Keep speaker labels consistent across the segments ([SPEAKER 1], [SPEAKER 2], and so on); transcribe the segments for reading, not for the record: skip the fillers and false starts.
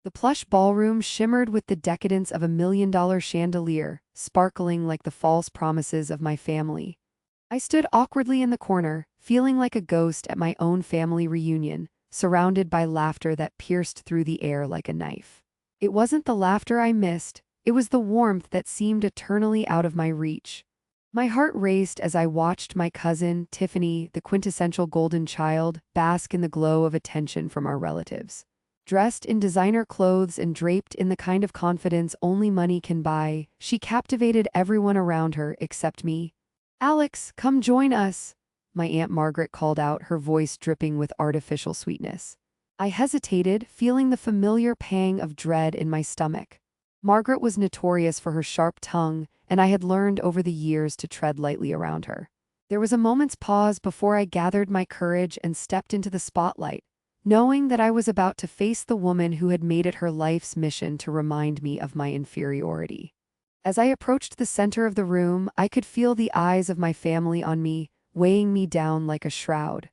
[SPEAKER 1] The plush ballroom shimmered with the decadence of $1 million chandelier, sparkling like the false promises of my family. I stood awkwardly in the corner, feeling like a ghost at my own family reunion, surrounded by laughter that pierced through the air like a knife. It wasn't the laughter I missed, it was the warmth that seemed eternally out of my reach. My heart raced as I watched my cousin, Tiffany, the quintessential golden child, bask in the glow of attention from our relatives. Dressed in designer clothes and draped in the kind of confidence only money can buy, she captivated everyone around her except me. "Alex, come join us," my Aunt Margaret called out, her voice dripping with artificial sweetness. I hesitated, feeling the familiar pang of dread in my stomach. Margaret was notorious for her sharp tongue, and I had learned over the years to tread lightly around her. There was a moment's pause before I gathered my courage and stepped into the spotlight, knowing that I was about to face the woman who had made it her life's mission to remind me of my inferiority. As I approached the center of the room, I could feel the eyes of my family on me, weighing me down like a shroud.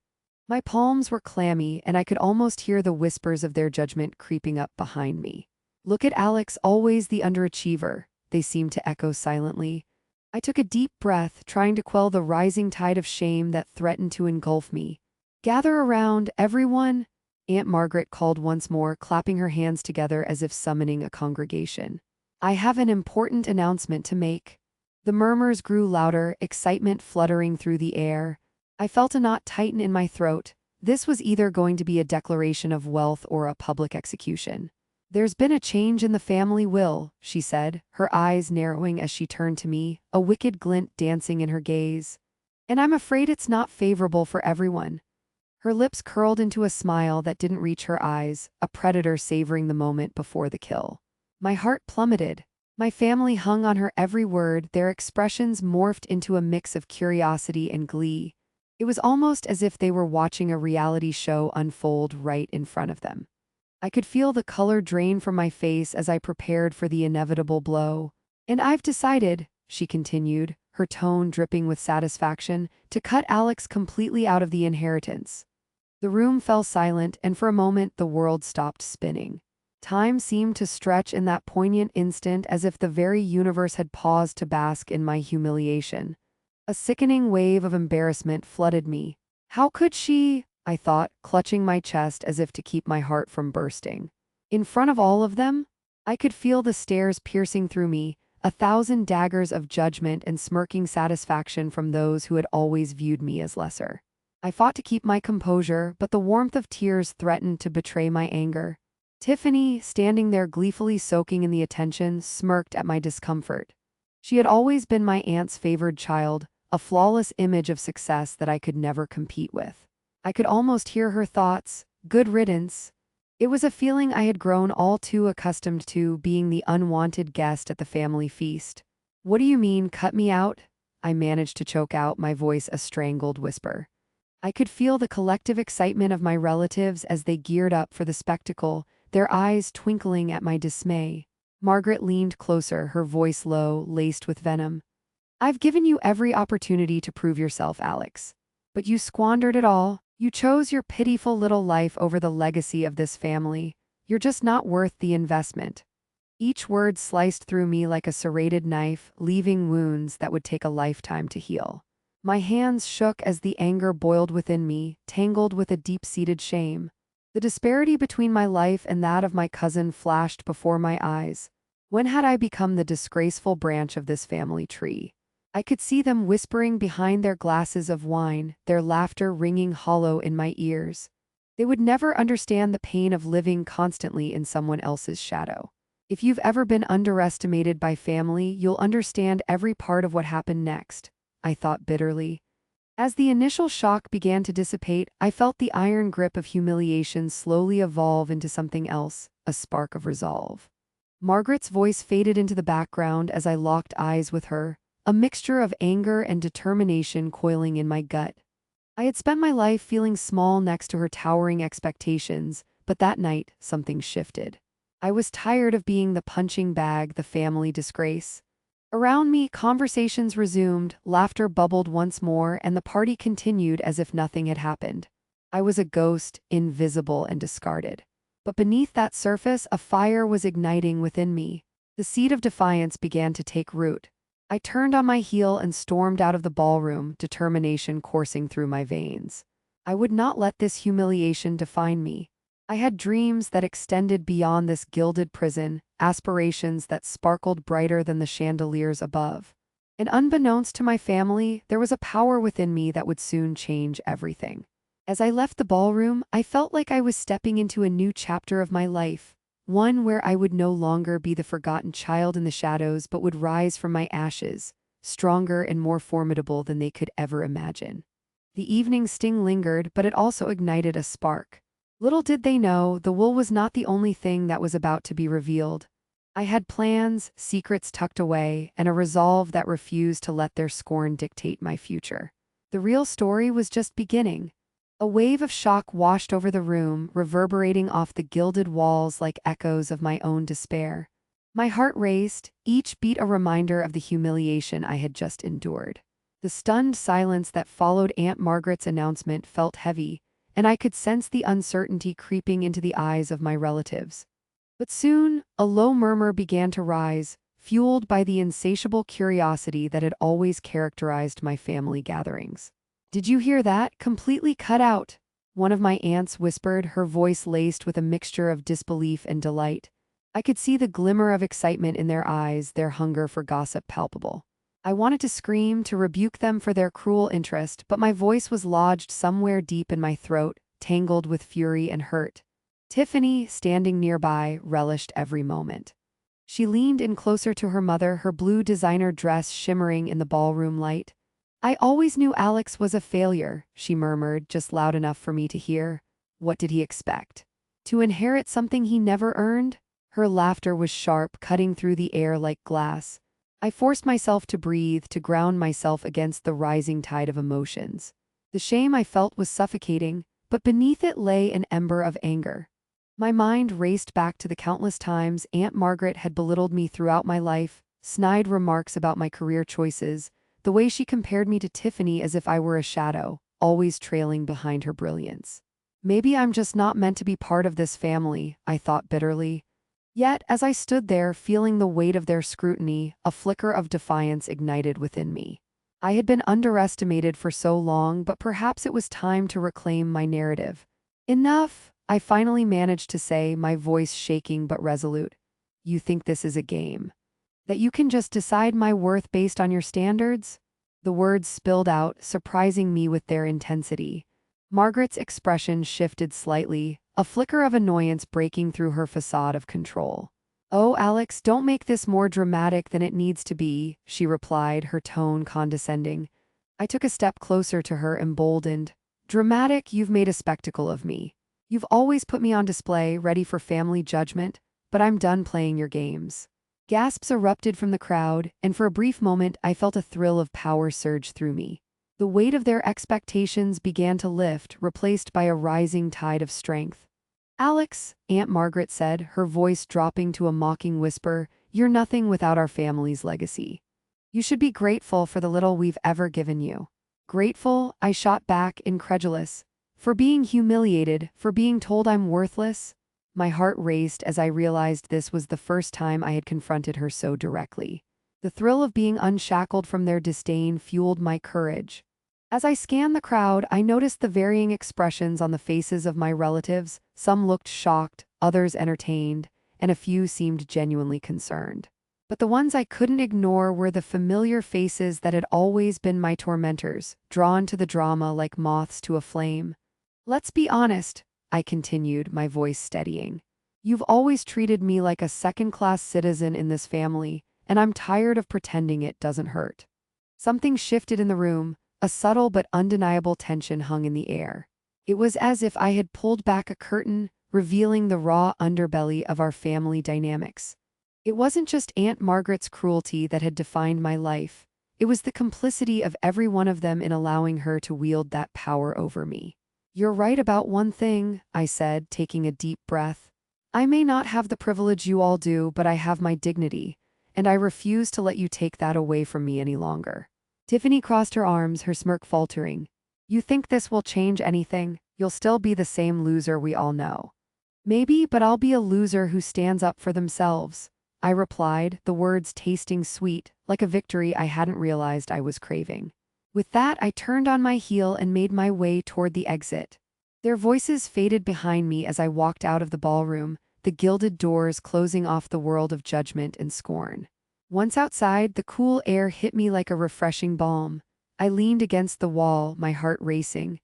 [SPEAKER 1] My palms were clammy, and I could almost hear the whispers of their judgment creeping up behind me. "Look at Alex, always the underachiever," they seemed to echo silently. I took a deep breath, trying to quell the rising tide of shame that threatened to engulf me. "Gather around, everyone," Aunt Margaret called once more, clapping her hands together as if summoning a congregation. "I have an important announcement to make." The murmurs grew louder, excitement fluttering through the air. I felt a knot tighten in my throat. This was either going to be a declaration of wealth or a public execution. "There's been a change in the family will," she said, her eyes narrowing as she turned to me, a wicked glint dancing in her gaze. "And I'm afraid it's not favorable for everyone." Her lips curled into a smile that didn't reach her eyes, a predator savoring the moment before the kill. My heart plummeted. My family hung on her every word, their expressions morphed into a mix of curiosity and glee. It was almost as if they were watching a reality show unfold right in front of them. I could feel the color drain from my face as I prepared for the inevitable blow. "And I've decided," she continued, her tone dripping with satisfaction, "to cut Alex completely out of the inheritance." The room fell silent, and for a moment the world stopped spinning. Time seemed to stretch in that poignant instant as if the very universe had paused to bask in my humiliation. A sickening wave of embarrassment flooded me. How could she? I thought, clutching my chest as if to keep my heart from bursting. In front of all of them? I could feel the stares piercing through me, 1,000 daggers of judgment and smirking satisfaction from those who had always viewed me as lesser. I fought to keep my composure, but the warmth of tears threatened to betray my anger. Tiffany, standing there gleefully soaking in the attention, smirked at my discomfort. She had always been my aunt's favored child, a flawless image of success that I could never compete with. I could almost hear her thoughts, "Good riddance." It was a feeling I had grown all too accustomed to, being the unwanted guest at the family feast. "What do you mean, cut me out?" I managed to choke out, my voice a strangled whisper. I could feel the collective excitement of my relatives as they geared up for the spectacle, their eyes twinkling at my dismay. Margaret leaned closer, her voice low, laced with venom. "I've given you every opportunity to prove yourself, Alex. But you squandered it all. You chose your pitiful little life over the legacy of this family. You're just not worth the investment." Each word sliced through me like a serrated knife, leaving wounds that would take a lifetime to heal. My hands shook as the anger boiled within me, tangled with a deep-seated shame. The disparity between my life and that of my cousin flashed before my eyes. When had I become the disgraceful branch of this family tree? I could see them whispering behind their glasses of wine, their laughter ringing hollow in my ears. They would never understand the pain of living constantly in someone else's shadow. If you've ever been underestimated by family, you'll understand every part of what happened next, I thought bitterly. As the initial shock began to dissipate, I felt the iron grip of humiliation slowly evolve into something else, a spark of resolve. Margaret's voice faded into the background as I locked eyes with her, a mixture of anger and determination coiling in my gut. I had spent my life feeling small next to her towering expectations, but that night, something shifted. I was tired of being the punching bag, the family disgrace. Around me, conversations resumed, laughter bubbled once more, and the party continued as if nothing had happened. I was a ghost, invisible and discarded. But beneath that surface, a fire was igniting within me. The seed of defiance began to take root. I turned on my heel and stormed out of the ballroom, determination coursing through my veins. I would not let this humiliation define me. I had dreams that extended beyond this gilded prison, aspirations that sparkled brighter than the chandeliers above. And unbeknownst to my family, there was a power within me that would soon change everything. As I left the ballroom, I felt like I was stepping into a new chapter of my life, one where I would no longer be the forgotten child in the shadows but would rise from my ashes, stronger and more formidable than they could ever imagine. The evening sting lingered, but it also ignited a spark. Little did they know, the wool was not the only thing that was about to be revealed. I had plans, secrets tucked away, and a resolve that refused to let their scorn dictate my future. The real story was just beginning. A wave of shock washed over the room, reverberating off the gilded walls like echoes of my own despair. My heart raced, each beat a reminder of the humiliation I had just endured. The stunned silence that followed Aunt Margaret's announcement felt heavy, and I could sense the uncertainty creeping into the eyes of my relatives. But soon, a low murmur began to rise, fueled by the insatiable curiosity that had always characterized my family gatherings. "Did you hear that? Completely cut out," one of my aunts whispered, her voice laced with a mixture of disbelief and delight. I could see the glimmer of excitement in their eyes, their hunger for gossip palpable. I wanted to scream, to rebuke them for their cruel interest, but my voice was lodged somewhere deep in my throat, tangled with fury and hurt. Tiffany, standing nearby, relished every moment. She leaned in closer to her mother, her blue designer dress shimmering in the ballroom light. "I always knew Alex was a failure," she murmured, just loud enough for me to hear. "What did he expect? To inherit something he never earned?" Her laughter was sharp, cutting through the air like glass. I forced myself to breathe, to ground myself against the rising tide of emotions. The shame I felt was suffocating, but beneath it lay an ember of anger. My mind raced back to the countless times Aunt Margaret had belittled me throughout my life, snide remarks about my career choices, the way she compared me to Tiffany as if I were a shadow, always trailing behind her brilliance. Maybe I'm just not meant to be part of this family, I thought bitterly. Yet, as I stood there feeling the weight of their scrutiny, a flicker of defiance ignited within me. I had been underestimated for so long, but perhaps it was time to reclaim my narrative. "Enough," I finally managed to say, my voice shaking but resolute. "You think this is a game? That you can just decide my worth based on your standards?" The words spilled out, surprising me with their intensity. Margaret's expression shifted slightly, a flicker of annoyance breaking through her facade of control. "Oh, Alex, don't make this more dramatic than it needs to be," she replied, her tone condescending. I took a step closer to her, emboldened. "Dramatic? You've made a spectacle of me. You've always put me on display, ready for family judgment, but I'm done playing your games." Gasps erupted from the crowd, and for a brief moment I felt a thrill of power surge through me. The weight of their expectations began to lift, replaced by a rising tide of strength. "Alex," Aunt Margaret said, her voice dropping to a mocking whisper, "you're nothing without our family's legacy. You should be grateful for the little we've ever given you." "Grateful?" I shot back, incredulous. "For being humiliated, for being told I'm worthless?" My heart raced as I realized this was the first time I had confronted her so directly. The thrill of being unshackled from their disdain fueled my courage. As I scanned the crowd, I noticed the varying expressions on the faces of my relatives. Some looked shocked, others entertained, and a few seemed genuinely concerned. But the ones I couldn't ignore were the familiar faces that had always been my tormentors, drawn to the drama like moths to a flame. "Let's be honest," I continued, my voice steadying. "You've always treated me like a second-class citizen in this family, and I'm tired of pretending it doesn't hurt." Something shifted in the room, a subtle but undeniable tension hung in the air. It was as if I had pulled back a curtain, revealing the raw underbelly of our family dynamics. It wasn't just Aunt Margaret's cruelty that had defined my life. It was the complicity of every one of them in allowing her to wield that power over me. "You're right about one thing," I said, taking a deep breath. "I may not have the privilege you all do, but I have my dignity, and I refuse to let you take that away from me any longer." Tiffany crossed her arms, her smirk faltering. "You think this will change anything? You'll still be the same loser we all know." Maybe, but I'll be a loser who stands up for themselves, I replied, the words tasting sweet, like a victory I hadn't realized I was craving. With that, I turned on my heel and made my way toward the exit. Their voices faded behind me as I walked out of the ballroom, the gilded doors closing off the world of judgment and scorn. Once outside, the cool air hit me like a refreshing balm. I leaned against the wall, my heart racing.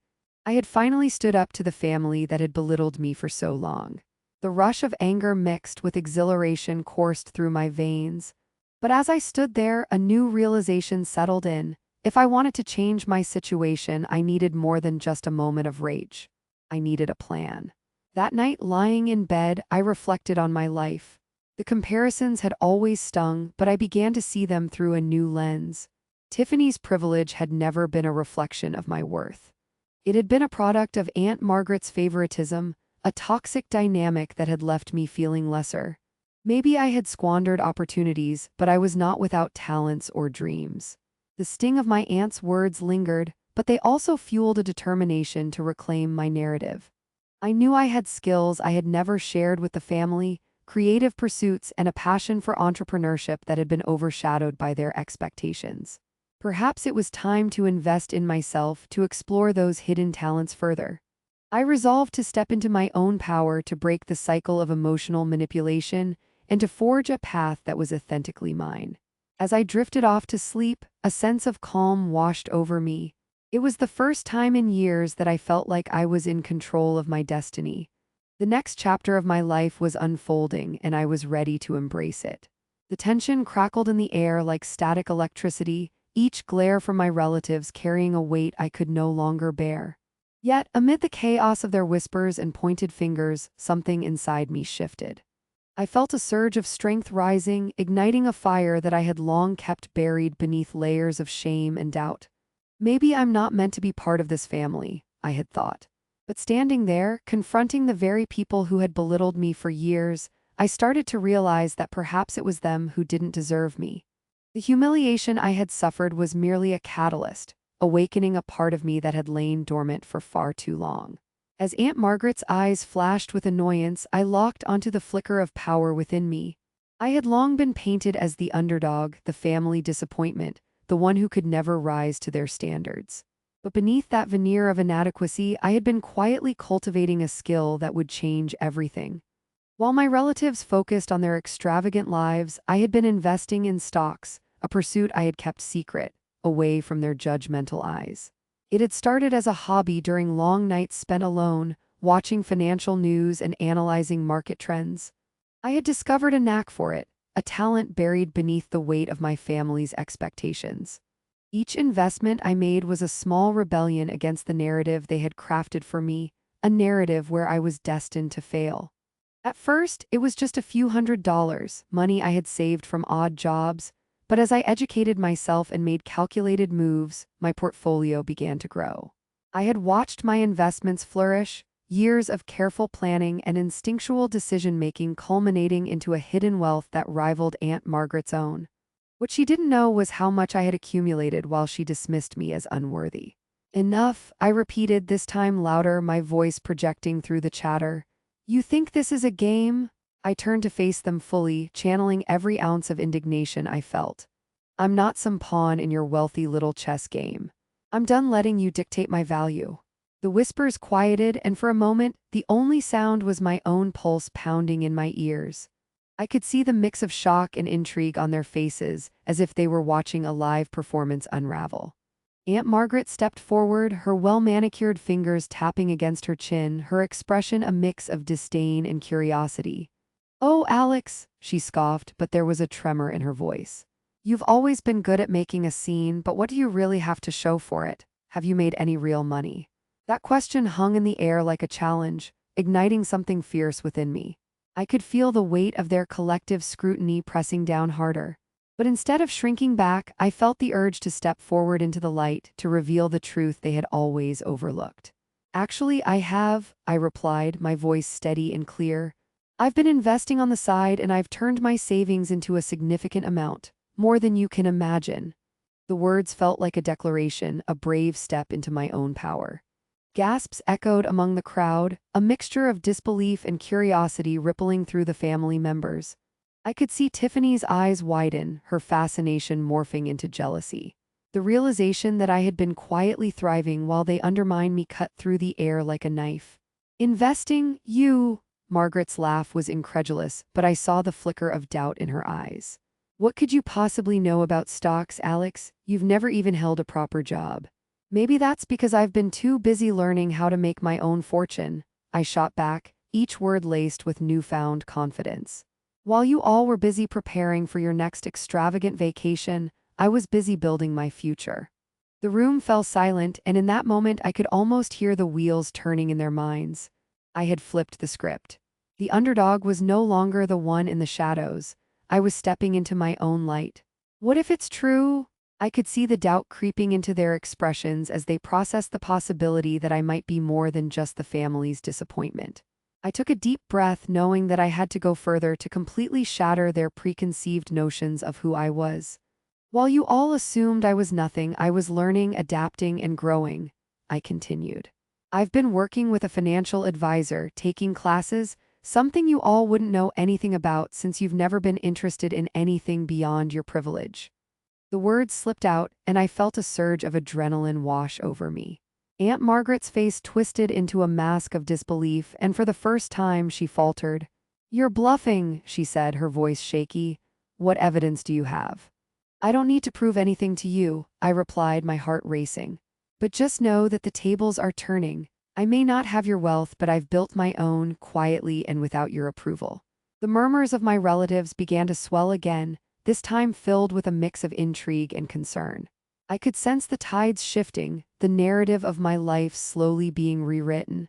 [SPEAKER 1] I had finally stood up to the family that had belittled me for so long. The rush of anger mixed with exhilaration coursed through my veins. But as I stood there, a new realization settled in. If I wanted to change my situation, I needed more than just a moment of rage. I needed a plan. That night, lying in bed, I reflected on my life. The comparisons had always stung, but I began to see them through a new lens. Tiffany's privilege had never been a reflection of my worth. It had been a product of Aunt Margaret's favoritism, a toxic dynamic that had left me feeling lesser. Maybe I had squandered opportunities, but I was not without talents or dreams. The sting of my aunt's words lingered, but they also fueled a determination to reclaim my narrative. I knew I had skills I had never shared with the family, creative pursuits, and a passion for entrepreneurship that had been overshadowed by their expectations. Perhaps it was time to invest in myself to explore those hidden talents further. I resolved to step into my own power to break the cycle of emotional manipulation and to forge a path that was authentically mine. As I drifted off to sleep, a sense of calm washed over me. It was the first time in years that I felt like I was in control of my destiny. The next chapter of my life was unfolding, and I was ready to embrace it. The tension crackled in the air like static electricity, each glare from my relatives carrying a weight I could no longer bear. Yet, amid the chaos of their whispers and pointed fingers, something inside me shifted. I felt a surge of strength rising, igniting a fire that I had long kept buried beneath layers of shame and doubt. Maybe I'm not meant to be part of this family, I had thought. But standing there, confronting the very people who had belittled me for years, I started to realize that perhaps it was them who didn't deserve me. The humiliation I had suffered was merely a catalyst, awakening a part of me that had lain dormant for far too long. As Aunt Margaret's eyes flashed with annoyance, I locked onto the flicker of power within me. I had long been painted as the underdog, the family disappointment, the one who could never rise to their standards. But beneath that veneer of inadequacy, I had been quietly cultivating a skill that would change everything. While my relatives focused on their extravagant lives, I had been investing in stocks, a pursuit I had kept secret, away from their judgmental eyes. It had started as a hobby during long nights spent alone, watching financial news and analyzing market trends. I had discovered a knack for it, a talent buried beneath the weight of my family's expectations. Each investment I made was a small rebellion against the narrative they had crafted for me, a narrative where I was destined to fail. At first, it was just a few $100s, money I had saved from odd jobs, but as I educated myself and made calculated moves, my portfolio began to grow. I had watched my investments flourish, years of careful planning and instinctual decision-making culminating into a hidden wealth that rivaled Aunt Margaret's own. What she didn't know was how much I had accumulated while she dismissed me as unworthy. Enough, I repeated, this time louder, my voice projecting through the chatter. You think this is a game? I turned to face them fully, channeling every ounce of indignation I felt. I'm not some pawn in your wealthy little chess game. I'm done letting you dictate my value. The whispers quieted, and for a moment, the only sound was my own pulse pounding in my ears. I could see the mix of shock and intrigue on their faces, as if they were watching a live performance unravel. Aunt Margaret stepped forward, her well-manicured fingers tapping against her chin, her expression a mix of disdain and curiosity. "Oh, Alex," she scoffed, but there was a tremor in her voice. "You've always been good at making a scene, but what do you really have to show for it? Have you made any real money?" That question hung in the air like a challenge, igniting something fierce within me. I could feel the weight of their collective scrutiny pressing down harder. But instead of shrinking back, I felt the urge to step forward into the light, to reveal the truth they had always overlooked. "Actually, I have," I replied, my voice steady and clear. "I've been investing on the side and I've turned my savings into a significant amount, more than you can imagine." The words felt like a declaration, a brave step into my own power. Gasps echoed among the crowd, a mixture of disbelief and curiosity rippling through the family members. I could see Tiffany's eyes widen, her fascination morphing into jealousy. The realization that I had been quietly thriving while they undermined me cut through the air like a knife. Investing, you? Margaret's laugh was incredulous, but I saw the flicker of doubt in her eyes. What could you possibly know about stocks, Alex? You've never even held a proper job. Maybe that's because I've been too busy learning how to make my own fortune, I shot back, each word laced with newfound confidence. While you all were busy preparing for your next extravagant vacation, I was busy building my future. The room fell silent, and in that moment I could almost hear the wheels turning in their minds. I had flipped the script. The underdog was no longer the one in the shadows. I was stepping into my own light. What if it's true? I could see the doubt creeping into their expressions as they processed the possibility that I might be more than just the family's disappointment. I took a deep breath, knowing that I had to go further to completely shatter their preconceived notions of who I was. While you all assumed I was nothing, I was learning, adapting, and growing, I continued. I've been working with a financial advisor, taking classes, something you all wouldn't know anything about since you've never been interested in anything beyond your privilege. The words slipped out, and I felt a surge of adrenaline wash over me. Aunt Margaret's face twisted into a mask of disbelief, and for the first time she faltered. "You're bluffing," she said, her voice shaky. "What evidence do you have?" "I don't need to prove anything to you," I replied, my heart racing. "But just know that the tables are turning. I may not have your wealth, but I've built my own, quietly and without your approval." The murmurs of my relatives began to swell again, this time filled with a mix of intrigue and concern. I could sense the tides shifting, the narrative of my life slowly being rewritten.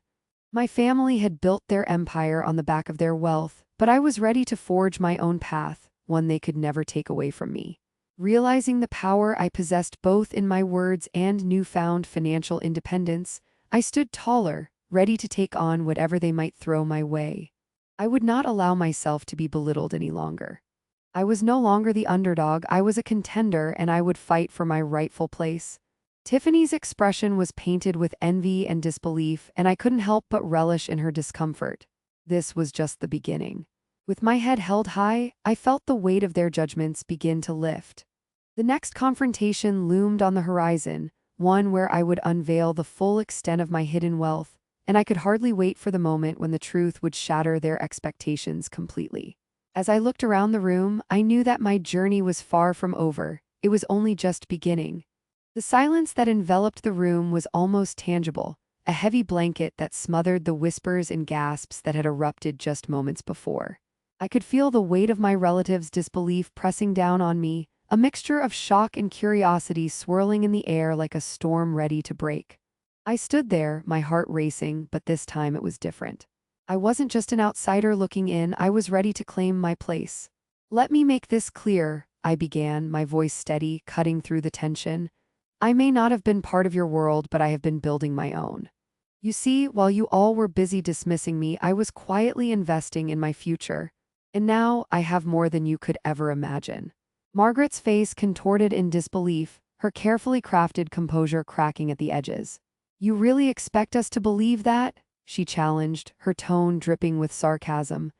[SPEAKER 1] My family had built their empire on the back of their wealth, but I was ready to forge my own path, one they could never take away from me. Realizing the power I possessed both in my words and newfound financial independence, I stood taller, ready to take on whatever they might throw my way. I would not allow myself to be belittled any longer. I was no longer the underdog, I was a contender, and I would fight for my rightful place. Tiffany's expression was painted with envy and disbelief, and I couldn't help but relish in her discomfort. This was just the beginning. With my head held high, I felt the weight of their judgments begin to lift. The next confrontation loomed on the horizon, one where I would unveil the full extent of my hidden wealth, and I could hardly wait for the moment when the truth would shatter their expectations completely. As I looked around the room, I knew that my journey was far from over. It was only just beginning. The silence that enveloped the room was almost tangible, a heavy blanket that smothered the whispers and gasps that had erupted just moments before. I could feel the weight of my relatives' disbelief pressing down on me, a mixture of shock and curiosity swirling in the air like a storm ready to break. I stood there, my heart racing, but this time it was different. I wasn't just an outsider looking in, I was ready to claim my place. "Let me make this clear," I began, my voice steady, cutting through the tension. "I may not have been part of your world, but I have been building my own. You see, while you all were busy dismissing me, I was quietly investing in my future. And now, I have more than you could ever imagine." Margaret's face contorted in disbelief, her carefully crafted composure cracking at the edges. "You really expect us to believe that?" she challenged, her tone dripping with sarcasm.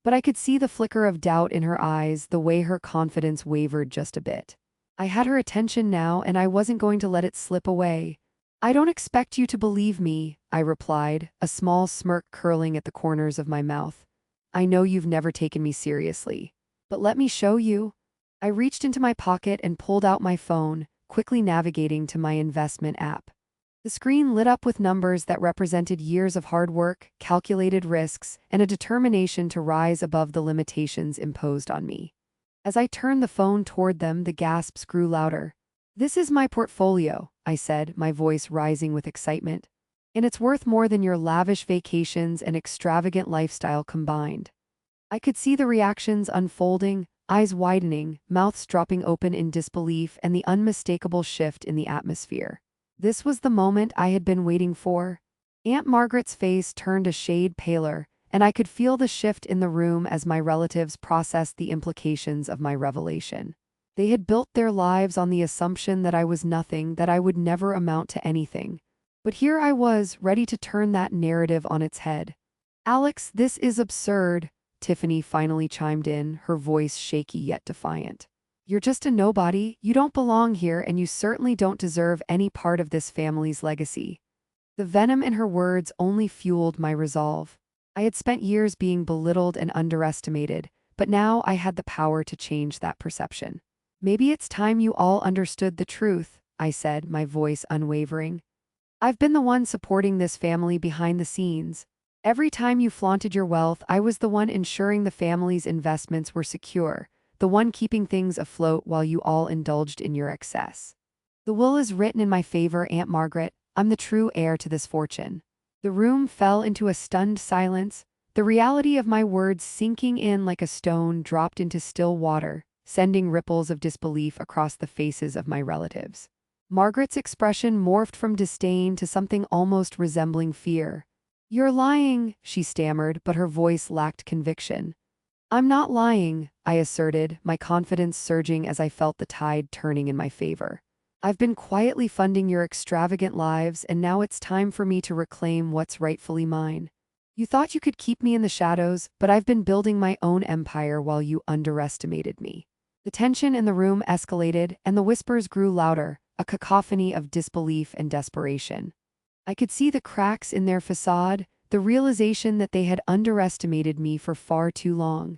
[SPEAKER 1] But I could see the flicker of doubt in her eyes, the way her confidence wavered just a bit. I had her attention now, and I wasn't going to let it slip away. "I don't expect you to believe me," I replied, a small smirk curling at the corners of my mouth. "I know you've never taken me seriously. But let me show you." I reached into my pocket and pulled out my phone, quickly navigating to my investment app. The screen lit up with numbers that represented years of hard work, calculated risks, and a determination to rise above the limitations imposed on me. As I turned the phone toward them, the gasps grew louder. "This is my portfolio," I said, my voice rising with excitement. "And it's worth more than your lavish vacations and extravagant lifestyle combined." I could see the reactions unfolding, eyes widening, mouths dropping open in disbelief, and the unmistakable shift in the atmosphere. This was the moment I had been waiting for. Aunt Margaret's face turned a shade paler, and I could feel the shift in the room as my relatives processed the implications of my revelation. They had built their lives on the assumption that I was nothing, that I would never amount to anything. But here I was, ready to turn that narrative on its head. Alex, this is absurd, Tiffany finally chimed in, her voice shaky yet defiant. You're just a nobody, you don't belong here, and you certainly don't deserve any part of this family's legacy. The venom in her words only fueled my resolve. I had spent years being belittled and underestimated, but now I had the power to change that perception. Maybe it's time you all understood the truth, I said, my voice unwavering. I've been the one supporting this family behind the scenes. Every time you flaunted your wealth, I was the one ensuring the family's investments were secure, the one keeping things afloat while you all indulged in your excess. The will is written in my favor, Aunt Margaret. I'm the true heir to this fortune. The room fell into a stunned silence, the reality of my words sinking in like a stone dropped into still water, sending ripples of disbelief across the faces of my relatives. Margaret's expression morphed from disdain to something almost resembling fear. You're lying, she stammered, but her voice lacked conviction. I'm not lying, I asserted, my confidence surging as I felt the tide turning in my favor. I've been quietly funding your extravagant lives, and now it's time for me to reclaim what's rightfully mine. You thought you could keep me in the shadows, but I've been building my own empire while you underestimated me. The tension in the room escalated, and the whispers grew louder, a cacophony of disbelief and desperation. I could see the cracks in their facade, the realization that they had underestimated me for far too long.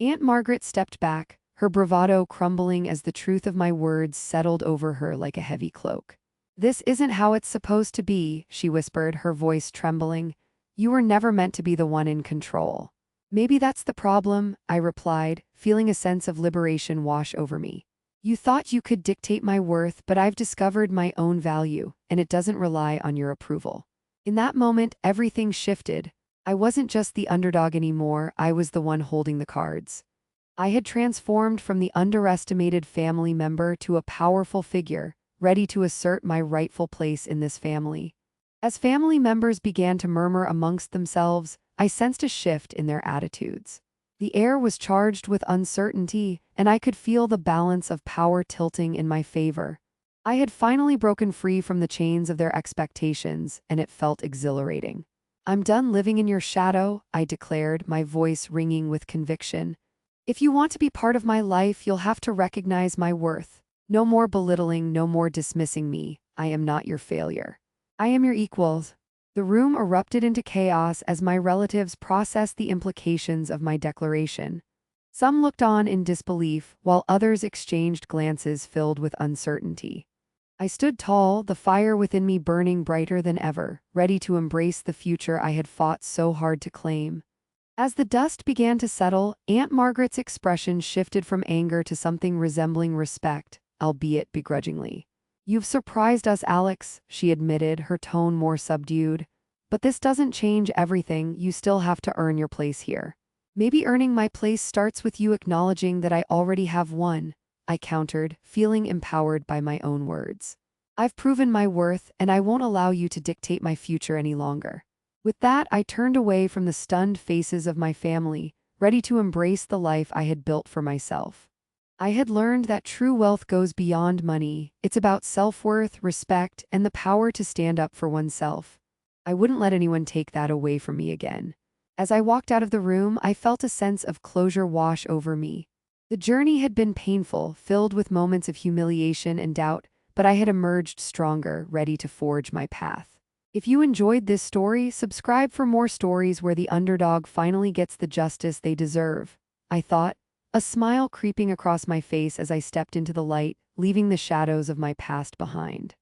[SPEAKER 1] Aunt Margaret stepped back, her bravado crumbling as the truth of my words settled over her like a heavy cloak. This isn't how it's supposed to be, she whispered, her voice trembling. You were never meant to be the one in control. Maybe that's the problem, I replied, feeling a sense of liberation wash over me. You thought you could dictate my worth, but I've discovered my own value, and it doesn't rely on your approval. In that moment, everything shifted. I wasn't just the underdog anymore, I was the one holding the cards. I had transformed from the underestimated family member to a powerful figure, ready to assert my rightful place in this family. As family members began to murmur amongst themselves, I sensed a shift in their attitudes. The air was charged with uncertainty, and I could feel the balance of power tilting in my favor. I had finally broken free from the chains of their expectations, and it felt exhilarating. I'm done living in your shadow, I declared, my voice ringing with conviction. If you want to be part of my life, you'll have to recognize my worth. No more belittling, no more dismissing me. I am not your failure. I am your equal. The room erupted into chaos as my relatives processed the implications of my declaration. Some looked on in disbelief, while others exchanged glances filled with uncertainty. I stood tall, the fire within me burning brighter than ever, ready to embrace the future I had fought so hard to claim. As the dust began to settle, Aunt Margaret's expression shifted from anger to something resembling respect, albeit begrudgingly. You've surprised us, Alex, she admitted, her tone more subdued. But this doesn't change everything, you still have to earn your place here. Maybe earning my place starts with you acknowledging that I already have one, I countered, feeling empowered by my own words. I've proven my worth, and I won't allow you to dictate my future any longer. With that, I turned away from the stunned faces of my family, ready to embrace the life I had built for myself. I had learned that true wealth goes beyond money. It's about self-worth, respect, and the power to stand up for oneself. I wouldn't let anyone take that away from me again. As I walked out of the room, I felt a sense of closure wash over me. The journey had been painful, filled with moments of humiliation and doubt, but I had emerged stronger, ready to forge my path. If you enjoyed this story, subscribe for more stories where the underdog finally gets the justice they deserve, I thought, a smile creeping across my face as I stepped into the light, leaving the shadows of my past behind.